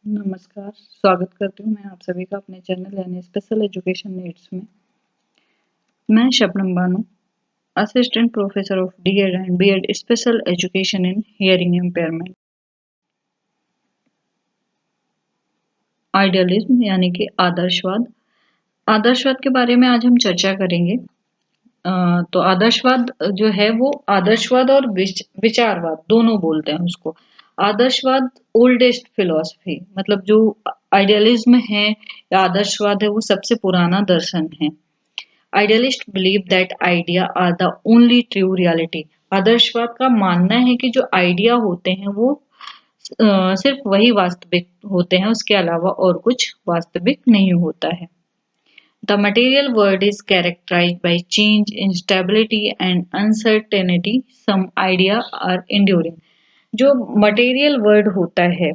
नमस्कार, स्वागत करती हूँ मैं आप सभी का अपने चैनल यानी स्पेशल एजुकेशन नीड्स में। मैं Shabnam Bano, assistant professor of DEd and BEd special education in hearing impairment. Idealism यानी कि आदर्शवाद। आदर्शवाद के बारे में आज हम चर्चा करेंगे। तो आदर्शवाद जो है वो आदर्शवाद और विचारवाद दोनों बोलते हैं उसको। आदर्शवाद ओल्डेस्ट फिलॉसफी, मतलब जो आइडियलिज्म है या आदर्शवाद है वो सबसे पुराना दर्शन है। Idealist believe that idea are the only true reality. आदर्शवाद का मानना है कि जो आइडिया होते हैं वो सिर्फ वही वास्तविक होते हैं, उसके अलावा और कुछ वास्तविक नहीं होता है। The material world is characterized by change, instability and uncertainty. Some idea are enduring. जो मटेरियल वर्ल्ड होता है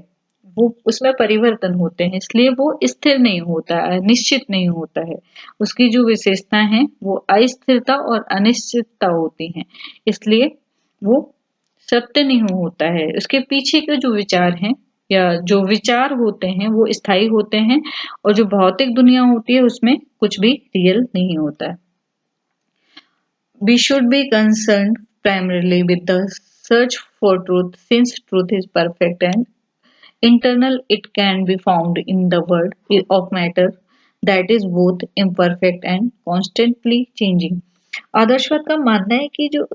वो उसमें परिवर्तन होते हैं, इसलिए वो स्थिर नहीं होता है, निश्चित नहीं होता है। उसकी जो विशेषता है वो अस्थिरता और अनिश्चितता होती हैं, इसलिए वो सत्य नहीं होता है। उसके पीछे के जो विचार हैं या जो विचार होते हैं वो स्थायी होते हैं, और जो भौतिक दुनिया होती है उसमें कुछ भी रियल नहीं होता है। We should be concerned primarily with the search for truth, since truth is perfect and internal. It can be found in the world of matter that is both imperfect and constantly changing. आदर्शवाद का मानना है कि जो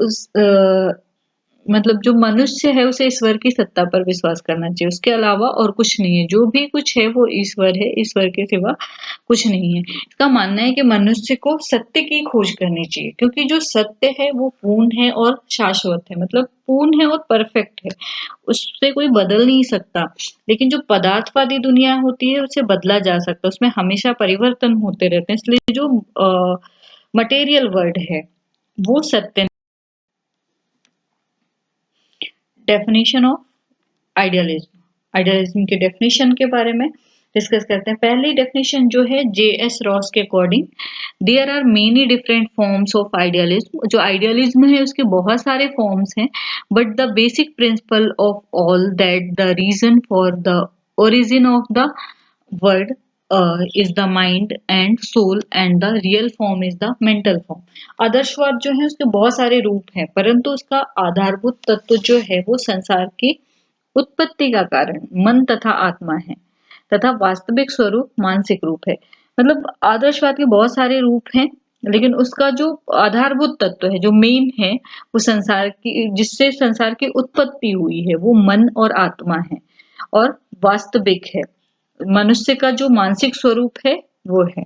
मतलब जो मनुष्य है उसे ईश्वर की सत्ता पर विश्वास करना चाहिए, उसके अलावा और कुछ नहीं है। जो भी कुछ है वो ईश्वर है, ईश्वर के सिवा कुछ नहीं है। इसका मानना है कि मनुष्य को सत्य की खोज करनी चाहिए, क्योंकि जो सत्य है वो पूर्ण है और शाश्वत है, मतलब पूर्ण है और परफेक्ट है, उससे कोई बदल नहीं सकता। लेकिन जो पदार्थवादी दुनिया होती है उसे बदला जा सकता है, उसमें हमेशा परिवर्तन होते रहते हैं, इसलिए जो मटेरियल वर्ल्ड है वो सत्य। Definition of idealism. आइडियलिज्म के डेफिनेशन के बारे में डिस्कस करते हैं। पहली डेफिनेशन जो है जे.एस. रॉस के according, there are many different forms of idealism. जो आइडियलिज्म है उसके बहुत सारे फॉर्म्स हैं, but the basic principle of all that the reason for the origin of the word is the mind and soul and the real form is the mental form. आदर्शवाद जो है उसके बहुत सारे रूप हैं, परंतु उसका आधारभूत तत्व जो है वो संसार की उत्पत्ति का कारण मन तथा आत्मा है, तथा वास्तविक स्वरूप मानसिक रूप है। मतलब आदर्शवाद के बहुत सारे रूप हैं, लेकिन उसका जो आधारभूत तत्व है, जो मेन है, वो संसार की, जिससे संसार की उत्पत्ति हुई है, वो मन और आत्मा है और वास्तविक है। मनुष्य का जो मानसिक स्वरूप है वो है।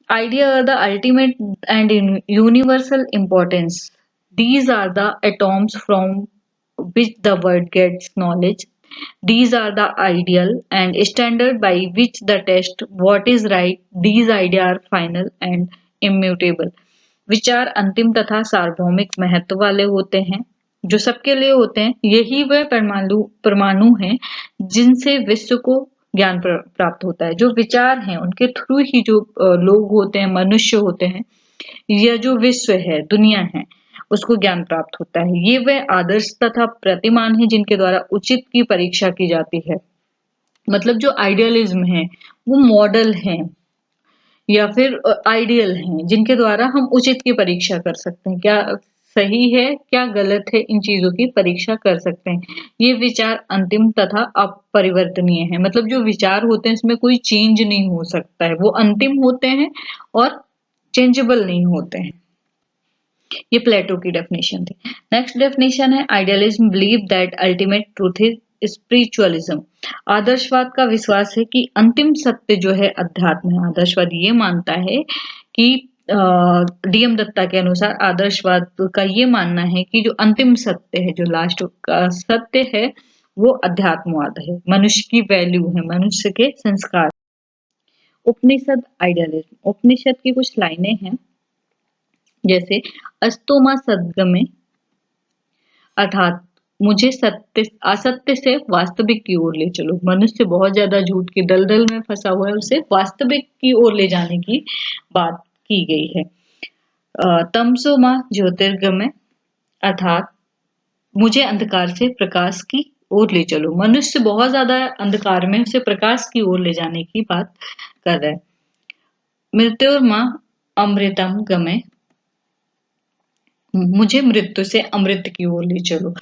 Idea are the ultimate and universal importance. These are the atoms from which the world gets knowledge. These are the ideal and standard by which the test what is right. These ideas are final and immutable. विचार अंतिम तथा सार्वभौमिक महत्व वाले होते हैं, जो सबके लिए होते हैं। यही वह परमाणु हैं जिनसे विश्व को ज्ञान प्राप्त होता है। जो विचार हैं उनके थ्रू ही जो लोग होते हैं, मनुष्य होते हैं, यह जो विश्व है, दुनिया है, उसको ज्ञान प्राप्त होता है। ये वह आदर्श तथा प्रतिमान है जिनके द्वारा उचित की परीक्षा की जाती है। मतलब जो आइडियलिज्म है वो मॉडल है या फिर आइडियल हैं, जिनके द्वारा हम उचित की परीक्षा कर सकते हैं, क्या सही है क्या गलत है, इन चीजों की परीक्षा कर सकते हैं। ये विचार अंतिम तथा अपरिवर्तनीय है, मतलब जो विचार होते हैं इसमें कोई चेंज नहीं हो सकता है, वो अंतिम होते हैं और चेंजेबल नहीं होते हैं। ये प्लेटो की डेफिनेशन थी। नेक्स्ट डेफिनेशन है idealism believe that ultimate truth is spiritualism. आदर्शवाद का विश्वास है कि अंतिम सत्य जो है अध्यात्म है। आदर्शवाद ये मानता है कि डीएम दत्ता के अनुसार आदर्शवाद का ये मानना है कि जो अंतिम सत्य है, जो लास्ट का सत्य है, वो अध्यात्मवाद है, मनुष्य की वैल्यू है, मनुष्य के संस्कार। उपनिषद आइडियलिज्म। उपनिषद की कुछ लाइनें हैं, जैसे अस्तोमा सद्गमे, अर्थात मुझे सत्य असत्य से वास्तविक की ओर ले चलो। मनुष्य बहुत ज्यादा झूठ की दलदल में फंसा हुआ है, उसे वास्तविक की ओर ले जाने की बात की गई है। तमसो मां ज्योतिर्गमय, अर्थात मुझे अंधकार से प्रकाश की ओर ले चलो। मनुष्य बहुत ज्यादा अंधकार में उसे प्रकाश की ओर ले जाने की बात कर रहा है। मृत्युर्मा अमृतम गमे, मुझे मृत्यु से अमृत की ओर ले चलो।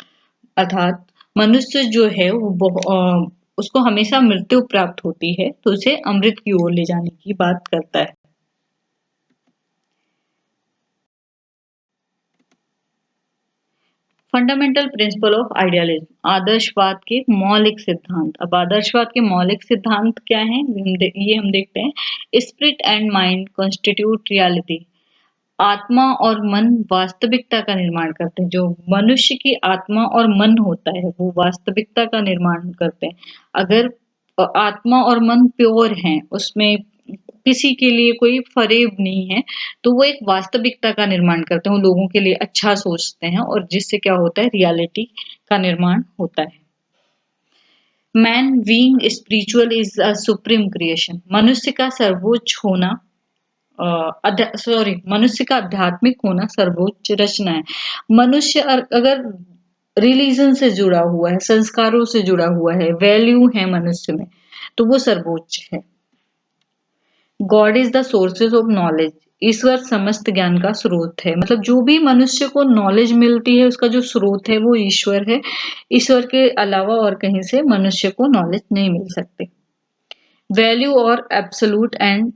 अर्थात मनुष्य जो है वो उसको हमेशा मृत्यु प्राप्त होती है, तो उसे अमृत की ओर ले जाने की बात करता है। फंडामेंटल प्रिंसिपल ऑफ आइडियलिज्म, आदर्शवाद के मौलिक सिद्धांत। अब आदर्शवाद के मौलिक सिद्धांत क्या हैं, ये हम देखते हैं। Spirit and mind constitute reality, आत्मा और मन वास्तविकता का निर्माण करते हैं। जो मनुष्य की आत्मा और मन होता है वो वास्तविकता का निर्माण करते हैं। अगर आत्मा और मन प्योर हैं, उसमें किसी के लिए कोई फरेब नहीं है, तो वो एक वास्तविकता का निर्माण करते हैं, वो लोगों के लिए अच्छा सोचते हैं और जिससे क्या होता है, रियलिटी का निर्माण होता है। Man being spiritual is a supreme creation, मनुष्य का सर्वोच्च होना मनुष्य का आध्यात्मिक होना सर्वोच्च रचना है। मनुष्य अगर रिलीजन से जुड़ा हुआ है, संस्कारों से जुड़ा हुआ है, वैल्यू है मनुष्य में, तो वो सर्वोच्च है। God is the sources of knowledge, ईश्वर समस्त ज्ञान का स्रोत है। मतलब जो भी मनुष्य को नॉलेज मिलती है उसका जो स्रोत है वो ईश्वर है। ईश्वर के अलावा और कहीं से मनुष्य को नॉलेज नहीं मिल सकती। वैल्यू और एब्सोल्यूट एंड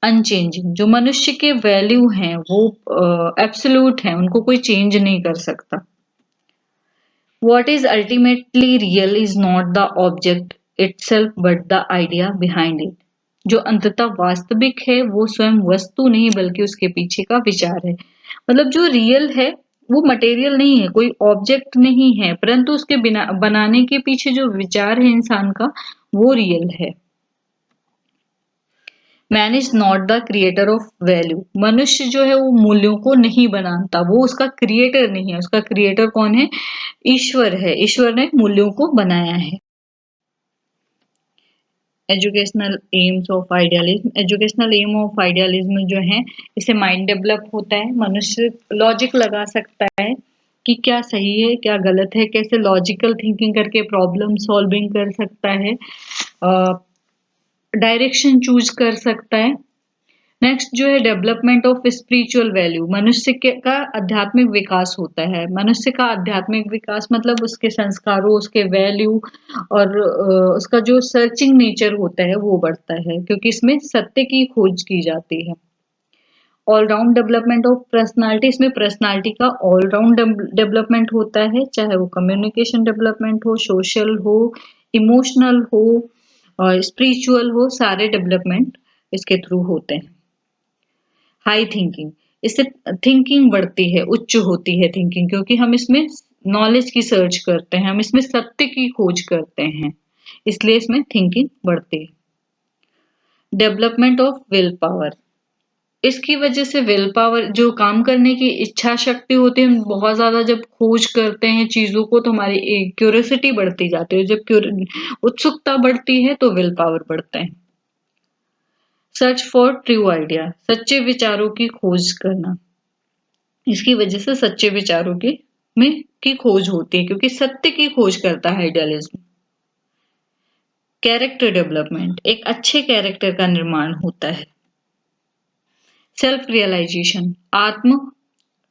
अनचेंजिंग, जो मनुष्य के वैल्यू हैं वो एब्सोल्यूट हैं, उनको कोई चेंज नहीं कर सकता। What is ultimately real is not the object itself but the idea behind it, जो अंततः वास्तविक है वो स्वयं वस्तु नहीं बल्कि उसके पीछे का विचार है। मतलब जो रियल है वो मटेरियल नहीं है, कोई ऑब्जेक्ट नहीं है, परंतु उसके बिना बनाने के पीछे जो विचार है इंसान का वो रियल है। Man is not the creator of value, मनुष्य जो है वो मूल्यों को नहीं बनाता, वो उसका क्रिएटर नहीं है। उसका क्रिएटर कौन है, ईश्वर है। ईश्वर ने मूल्यों को बनाया है। Educational aims of idealism, educational aim of idealism जो है, इससे माइंड डेवलप होता है। मनुष्य लॉजिक लगा सकता है कि क्या सही है क्या गलत है, कैसे लॉजिकल थिंकिंग करके प्रॉब्लम सॉल्विंग कर सकता है, डायरेक्शन चूज कर सकता है। नेक्स्ट जो है डेवलपमेंट ऑफ स्पिरिचुअल वैल्यू, मनुष्य का आध्यात्मिक विकास होता है। मनुष्य का आध्यात्मिक विकास मतलब उसके संस्कारों, उसके वैल्यू और उसका जो सर्चिंग नेचर होता है वो बढ़ता है, क्योंकि इसमें सत्य की खोज की जाती है। ऑलराउंड डेवलपमेंट ऑफ पर्सनालिटी, इसमें पर्सनालिटी का ऑलराउंड डेवलपमेंट होता है, चाहे वो कम्युनिकेशन डेवलपमेंट हो, सोशल हो, इमोशनल हो और स्पिरिचुअल हो, सारे डेवलपमेंट इसके थ्रू होते हैं। हाई थिंकिंग, इससे थिंकिंग बढ़ती है, उच्च होती है थिंकिंग, क्योंकि हम इसमें नॉलेज की सर्च करते हैं, हम इसमें सत्य की खोज करते हैं, इसलिए इसमें थिंकिंग बढ़ती है। डेवलपमेंट ऑफ विल पावर, इसकी वजह से विल पावर, जो काम करने की इच्छा शक्ति होती है, हम बहुत ज्यादा जब खोज करते हैं चीजों को तो हमारी क्यूरियोसिटी बढ़ती जाती है, जब उत्सुकता बढ़ती है तो विल पावर बढ़ता है। सर्च फॉर ट्रू आइडिया, सच्चे विचारों की खोज करना, इसकी वजह से सच्चे विचारों की खोज होती है, क्योंकि सत्य की खोज करता है आइडियलिज्म। कैरेक्टर डेवलपमेंट, एक अच्छे कैरेक्टर का निर्माण होता है। सेल्फ रियलाइजेशन, आत्म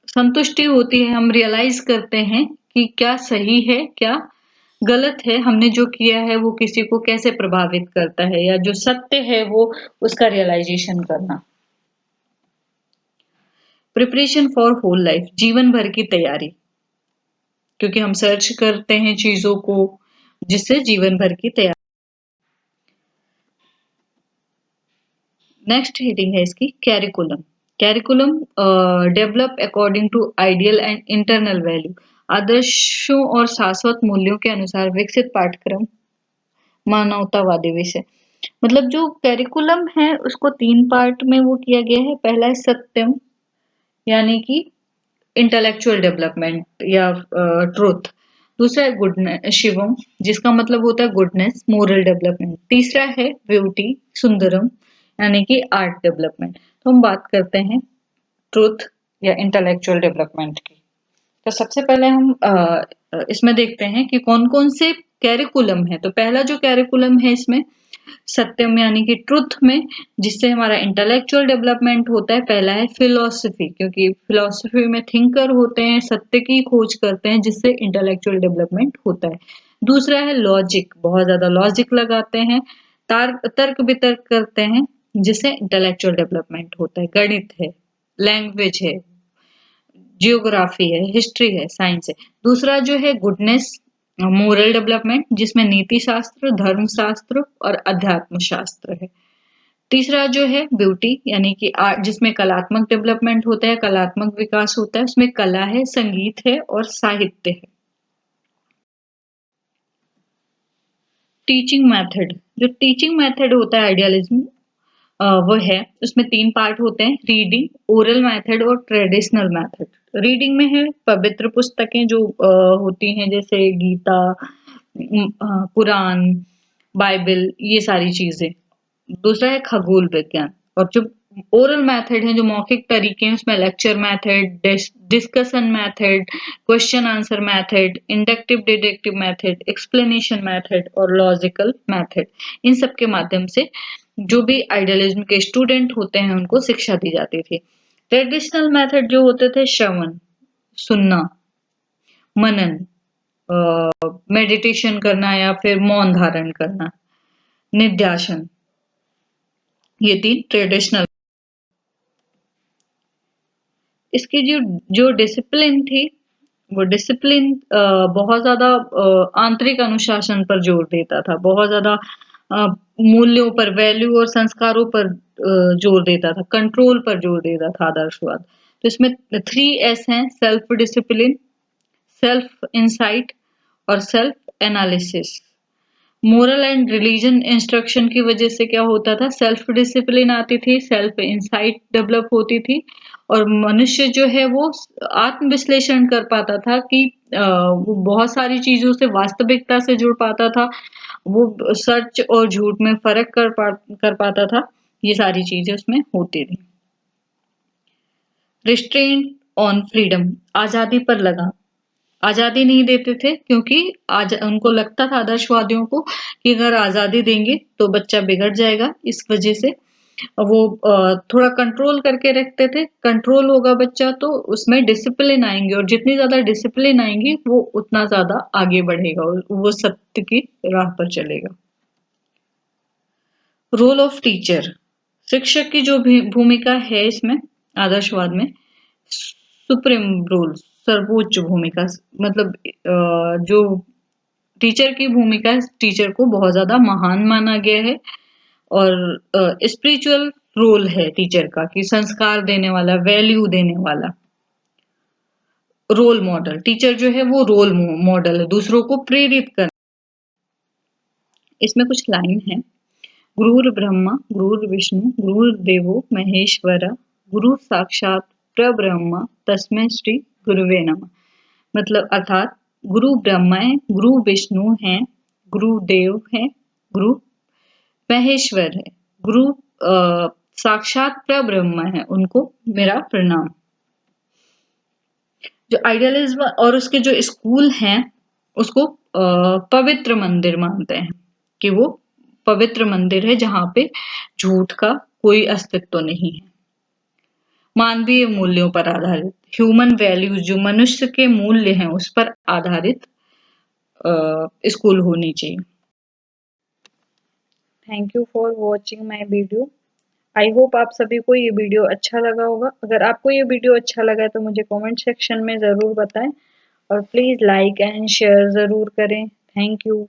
संतुष्टि होती है, हम रियलाइज करते हैं कि क्या सही है क्या गलत है, हमने जो किया है वो किसी को कैसे प्रभावित करता है, या जो सत्य है वो उसका रियलाइजेशन करना। प्रिपरेशन फॉर होल लाइफ, जीवन भर की तैयारी, क्योंकि हम सर्च करते हैं चीजों को, जिससे जीवन भर की तैयारी। नेक्स्ट हेडिंग है इसकी curriculum. Curriculum develop according to ideal and internal value, आदर्शों और शाश्वत मूल्यों के अनुसार विकसित पाठ्यक्रम मानवतावादी विषय। मतलब जो कैरिकुलम है उसको 3 पार्ट में वो किया गया है। पहला है सत्यम, यानी कि इंटेलेक्चुअल डेवलपमेंट या ट्रुथ। दूसरा है गुडनेस, शिवम, जिसका मतलब होता है गुडनेस, मोरल डेवलपमेंट। तीसरा है ब्यूटी, सुंदरम, यानी कि आर्ट डेवलपमेंट। तो हम बात करते हैं ट्रुथ या इंटेलेक्चुअल डेवलपमेंट की। तो सबसे पहले हम इसमें देखते हैं कि कौन कौन से कैरिकुलम है। तो पहला जो कैरिकुलम है इसमें सत्यम यानी कि ट्रुथ में, जिससे हमारा इंटेलेक्चुअल डेवलपमेंट होता है, पहला है फिलॉसफी, क्योंकि फिलॉसफी में थिंकर होते हैं, सत्य की खोज करते हैं, जिससे इंटेलेक्चुअल डेवलपमेंट होता है। दूसरा है लॉजिक, बहुत ज्यादा लॉजिक लगाते हैं, तर्क वितर्क करते हैं, जिससे इंटेलेक्चुअल डेवलपमेंट होता है। गणित है, लैंग्वेज है, जियोग्राफी है, हिस्ट्री है, साइंस है। दूसरा जो है गुडनेस, मोरल डेवलपमेंट, जिसमें नीति शास्त्र, धर्म शास्त्र और अध्यात्म शास्त्र है। तीसरा जो है ब्यूटी यानी कि आर्ट, जिसमें कलात्मक डेवलपमेंट होता है, कलात्मक विकास होता है, उसमें कला है, संगीत है और साहित्य है। टीचिंग मेथड, जो टीचिंग मेथड होता है आइडियलिज्म, वो है, उसमें 3 पार्ट होते हैं, रीडिंग, ओरल मेथड और ट्रेडिशनल मेथड। रीडिंग में है पवित्र पुस्तकें जो होती हैं, जैसे गीता, पुराण, बाइबल, ये सारी चीजें। दूसरा है खगोल विज्ञान। और जो ओरल मेथड है, जो मौखिक तरीके हैं, उसमें lecture method, discussion method, question answer method, inductive deductive method, explanation method और लॉजिकल मेथड। इन सब के माध्यम से जो भी आइडियलिज्म के स्टूडेंट होते हैं उनको शिक्षा दी जाती थी। ट्रेडिशनल मेथड जो होते थे श्रवण, सुनना, मनन, मेडिटेशन करना या फिर मौन धारण करना, निध्यासन, ये 3 ट्रेडिशनल। इसकी जो जो डिसिप्लिन थी, वो डिसिप्लिन बहुत ज्यादा आंतरिक अनुशासन पर जोर देता था, बहुत ज्यादा मूल्यों पर, वैल्यू और संस्कारों पर जोर देता था, कंट्रोल पर जोर देता था आदर्शवाद। तो इसमें 3S हैं, सेल्फ डिसिप्लिन, सेल्फ इंसाइट और self analysis. Moral and religion instruction की वजह से क्या होता था, सेल्फ डिसिप्लिन आती थी, सेल्फ इंसाइट डेवलप होती थी, और मनुष्य जो है वो आत्म विश्लेषण कर पाता था कि वो बहुत सारी चीजों से वास्तविकता से जुड़ पाता था, वो सच और झूठ में फर्क कर पाता था। ये सारी चीजें उसमें होती थी। रिस्ट्रेंट ऑन फ्रीडम, आजादी पर लगा, आजादी नहीं देते थे, क्योंकि आज उनको लगता था आदर्शवादियों को कि अगर आजादी देंगे तो बच्चा बिगड़ जाएगा, इस वजह से वो थोड़ा कंट्रोल करके रखते थे। कंट्रोल होगा बच्चा तो उसमें डिसिप्लिन आएंगे, और जितनी ज्यादा डिसिप्लिन आएंगी वो उतना ज्यादा आगे बढ़ेगा और वो सत्य की राह पर चलेगा। रोल ऑफ टीचर, शिक्षक की जो भी भूमिका है इसमें आदर्शवाद में, सुप्रीम रोल, सर्वोच्च भूमिका, मतलब जो टीचर की भूमिका है, टीचर को बहुत ज्यादा महान माना गया है। और स्पिरिचुअल रोल है टीचर का कि संस्कार देने वाला, वैल्यू देने वाला। रोल मॉडल, टीचर जो है वो रोल मॉडल है, दूसरों को प्रेरित कर। इसमें कुछ लाइन है, गुरुर ब्रह्मा गुरुर्विष्णु गुरुर्देवो महेश्वरा गुरु साक्षात परब्रह्म तस्मै श्री गुरुवे नमः। मतलब अर्थात गुरु ब्रह्मा है, गुरु विष्णु है, गुरु देव है, गुरु महेश्वर है, गुरु साक्षात परब्रह्म है, उनको मेरा प्रणाम। जो आइडियलिज्म और उसके जो स्कूल हैं उसको पवित्र मंदिर मानते हैं, कि वो पवित्र मंदिर है जहां पे झूठ का कोई अस्तित्व नहीं है। मानवीय मूल्यों पर आधारित, ह्यूमन वैल्यूज, जो मनुष्य के मूल्य हैं उस पर आधारित स्कूल होनी चाहिए। Thank you for watching my video. I hope आप सभी को ये वीडियो अच्छा लगा होगा। अगर आपको ये वीडियो अच्छा लगा है तो मुझे कमेंट सेक्शन में ज़रूर बताएं, और प्लीज़ लाइक एंड शेयर ज़रूर करें। Thank you.